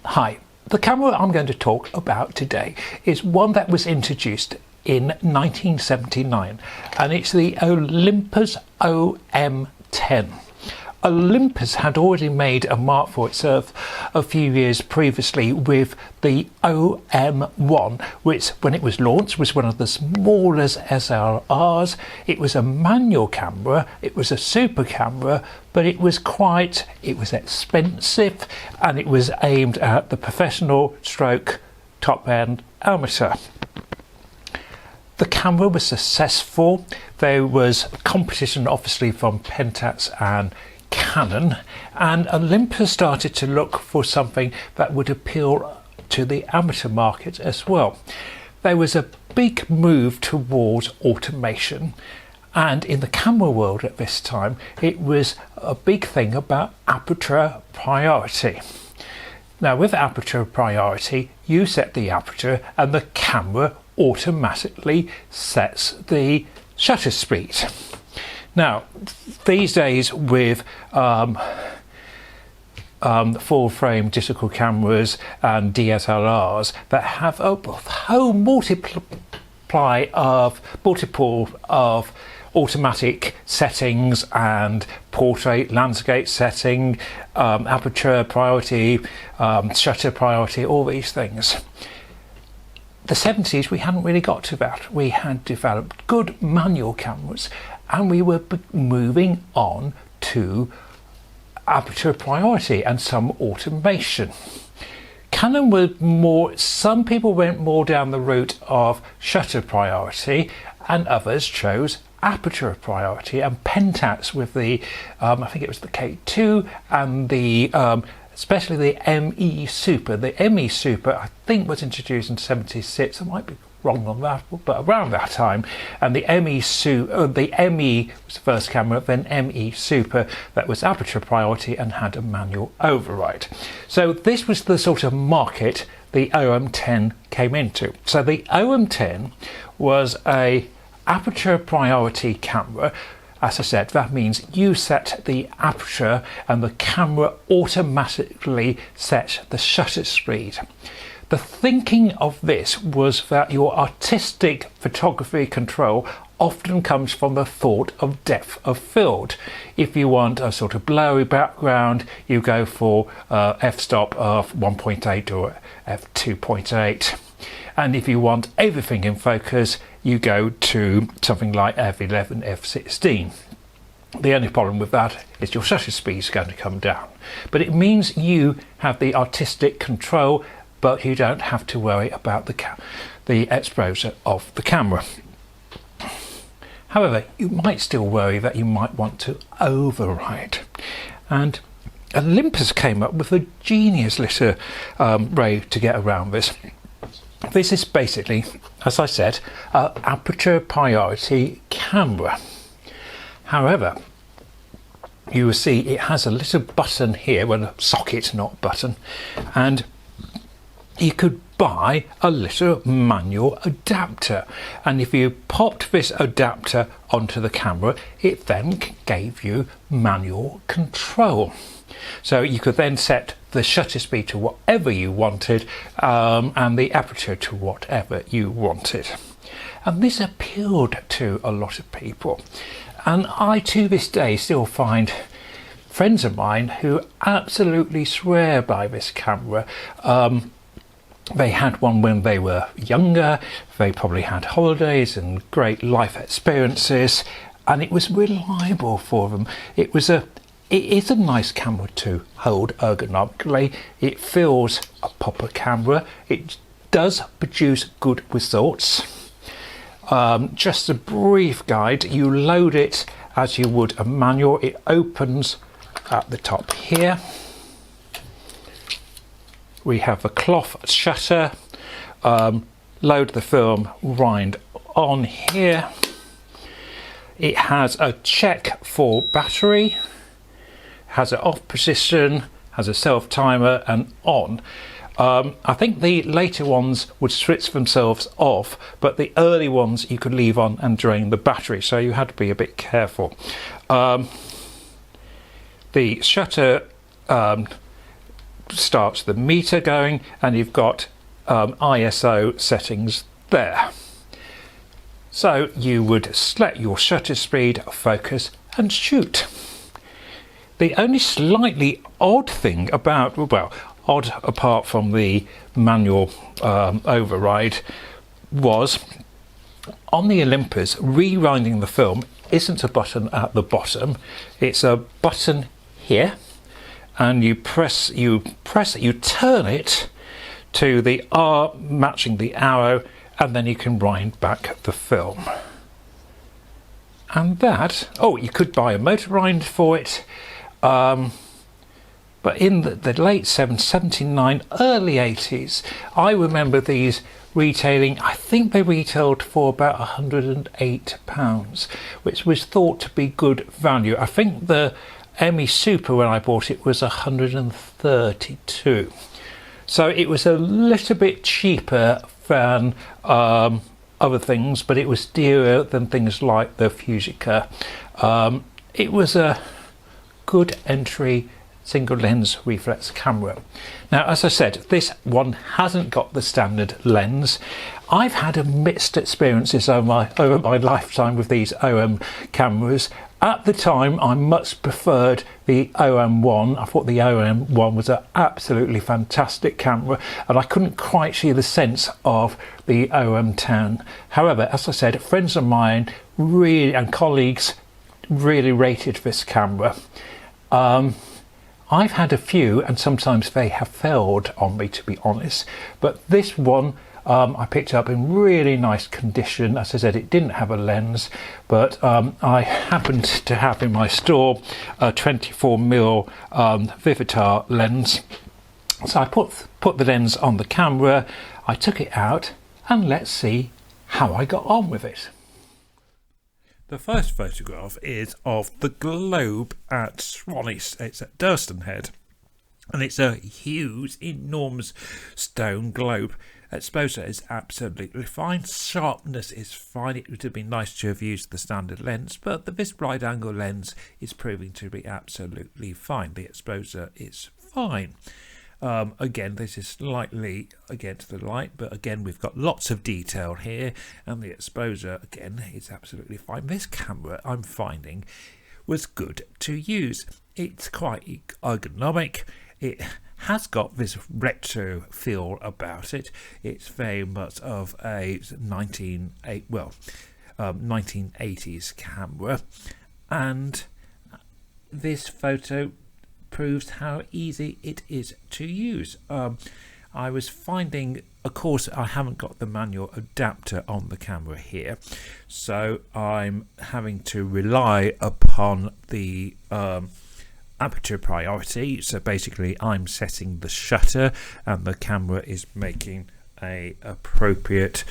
Hi, the camera I'm going to talk about today is one that was introduced in 1979, and it's the Olympus OM10. Olympus had already made a mark for itself a few years previously with the OM1, which when it was launched was one of the smallest SLRs. It was a manual camera, it was a super camera, but it was expensive, and it was aimed at the professional stroke top end amateur. The camera was successful. There was competition obviously from Pentax and Canon, and Olympus started to look for something that would appeal to the amateur market as well. There was a big move towards automation, and in the camera world at this time it was a big thing about aperture priority. Now with aperture priority, you set the aperture and the camera automatically sets the shutter speed. Now, these days with full frame digital cameras and DSLRs that have a whole multiple of automatic settings and portrait, landscape setting, aperture priority, shutter priority, all these things. The 70s we hadn't really got to that. We had developed good manual cameras and we were moving on to aperture priority and some automation. Canon were more, some people went more down the route of shutter priority and others chose aperture priority, and Pentax with the I think it was the K2 and the especially the ME Super. The ME Super I think was introduced in 76. I might be wrong on that, but around that time. And the ME was the first camera, then ME Super, that was aperture priority and had a manual override. So this was the sort of market the OM10 came into. So the OM10 was a aperture priority camera. As I said, that means you set the aperture and the camera automatically set the shutter speed. The thinking of this was that your artistic photography control often comes from the thought of depth of field. If you want a sort of blurry background, you go for f-stop of 1.8 or f2.8. And if you want everything in focus, you go to something like f11, f16. The only problem with that is your shutter speed is going to come down. But it means you have the artistic control, but you don't have to worry about the exposure of the camera. However, you might still worry that you might want to override. And Olympus came up with a genius little way to get around this. This is basically, as I said, an aperture priority camera. However, you will see it has a little button here, well, a socket, not button, and you could buy a little manual adapter, and if you popped this adapter onto the camera, it then gave you manual control. So you could then set the shutter speed to whatever you wanted, and the aperture to whatever you wanted. And this appealed to a lot of people. And I, to this day, still find friends of mine who absolutely swear by this camera. They had one when they were younger, they probably had holidays and great life experiences, and it was reliable for them. It is a nice camera to hold ergonomically. It feels a proper camera. It does produce good results. Just a brief guide, you load it as you would a manual. It opens at the top here. We have a cloth shutter, load the film right on here. It has a check for battery, has an off position, has a self timer and on. I think the later ones would switch themselves off, but the early ones you could leave on and drain the battery, so you had to be a bit careful. The shutter starts the meter going, and you've got ISO settings there. So you would select your shutter speed, focus and shoot. The only slightly odd thing about, well, odd apart from the manual override, was on the Olympus, rewinding the film isn't a button at the bottom, it's a button here, and you turn it to the R matching the arrow, and then you can wind back the film. And that, oh, you could buy a motor wind for it, but in the late 79, early 80s, I remember these retailing, I think they retailed for about £108, which was thought to be good value. I think the ME Super, when I bought it, was 132. So it was a little bit cheaper than other things, but it was dearer than things like the Fujica. It was a good entry single lens reflex camera. Now, as I said, this one hasn't got the standard lens. I've had a mixed experiences over my lifetime with these OM cameras. At the time, I much preferred the OM1. I thought the OM1 was an absolutely fantastic camera, and I couldn't quite see the sense of the OM10. However, as I said, friends of mine really, and colleagues really rated this camera. I've had a few, and sometimes they have failed on me, to be honest, but this one I picked up in really nice condition. As I said, it didn't have a lens, but I happened to have in my store a 24mm Vivitar lens. So I put the lens on the camera, I took it out, and let's see how I got on with it. The first photograph is of the globe at Swannies. It's at Durston Head, and it's a huge, enormous stone globe. Exposure is absolutely fine, sharpness is fine. It would have been nice to have used the standard lens, but this wide angle lens is proving to be absolutely fine. The exposure is fine. Again, this is slightly against the light, but again, we've got lots of detail here, and the exposure again is absolutely fine. This camera, I'm finding, was good to use. It's quite ergonomic. It has got this retro feel about it. It's very much of a 1980s camera, and this photo proves how easy it is to use. I was finding, of course, I haven't got the manual adapter on the camera here, so I'm having to rely upon the Aperture Priority. So basically I'm setting the shutter and the camera is making a appropriate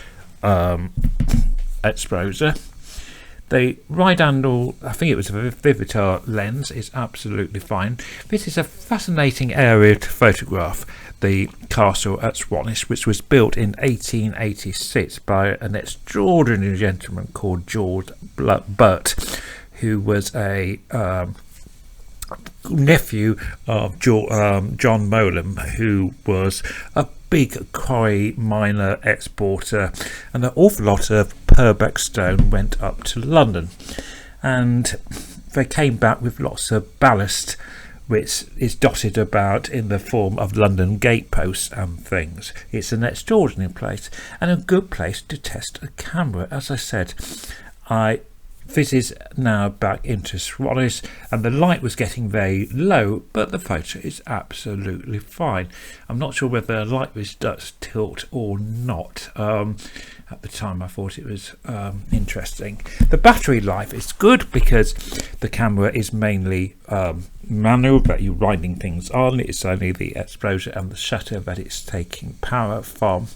exposure. The wide angle, I think it was a Vivitar lens, is absolutely fine. This is a fascinating area to photograph, the castle at Swannies, which was built in 1886 by an extraordinary gentleman called George Butt, who was a nephew of John Molam, who was a big quarry miner exporter, and an awful lot of Purbeck stone went up to London, and they came back with lots of ballast, which is dotted about in the form of London gateposts and things. It's an extraordinary place and a good place to test a camera. As I said, this is now back into Swannies, and the light was getting very low, but the photo is absolutely fine. I'm not sure whether the light was does tilt or not. At the time I thought it was interesting. The battery life is good because the camera is mainly manual, but you're winding things on. It's only the exposure and the shutter that it's taking power from.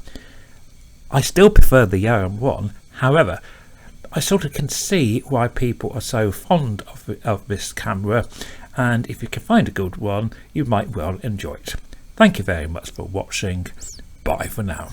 I still prefer the OM1, however, I sort of can see why people are so fond of this camera, and if you can find a good one, you might well enjoy it. Thank you very much for watching. Bye for now.